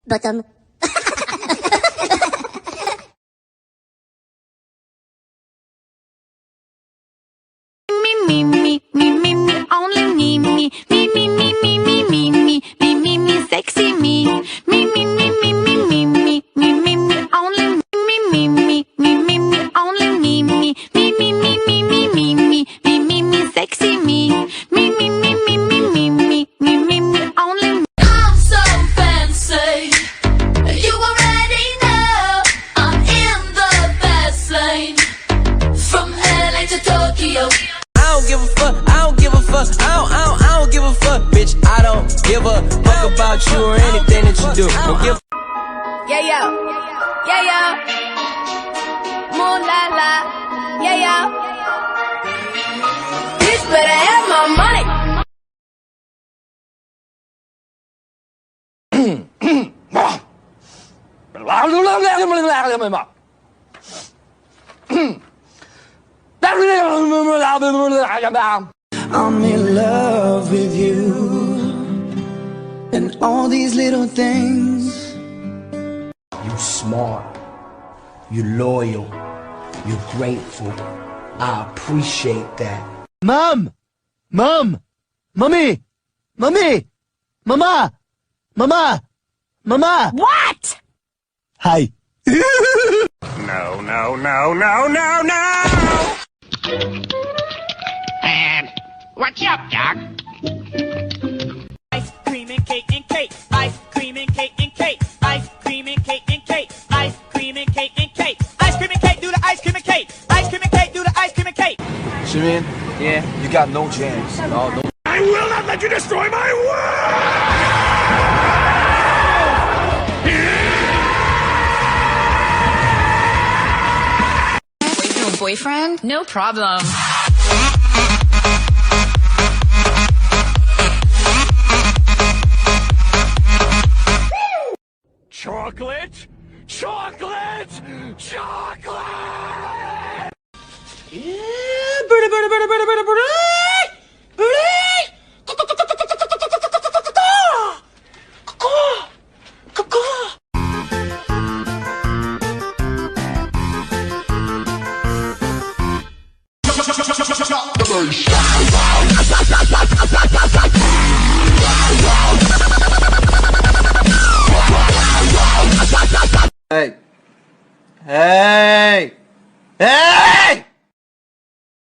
bottom. Me, only me, sexy me, only me, only me, sexy me, only me. I'm so fancy, you already know I'm in the fast lane, from LA to Tokyo. I don't give a fuck, I don't give a fuck, I don't give a fuck, bitch. I don't give a fuck about you or anything that you do. Don't give Yeah, yo, yeah, yo, moon la la, yeah, yo. Bitch better have my money. I'm in love with you and all these little things. You smart, you loyal, you're grateful. I appreciate that. Mom! Mom! Mommy! Mommy! Mama! Mama! Mama! What? Hi. No, no, no, no, no, no! What's up, Doc? ice cream and cake and cake, ice cream and cake and cake, ice cream and cake and cake, ice cream and cake and cake, ice cream and cake, do the ice cream and cake, ice cream and cake, do the ice cream and cake. Shimin, Yeah. you got no jams. No. I will not let you destroy my world! Boyfriend? No problem. Chocolate! Chocolate! Chocolate! Shut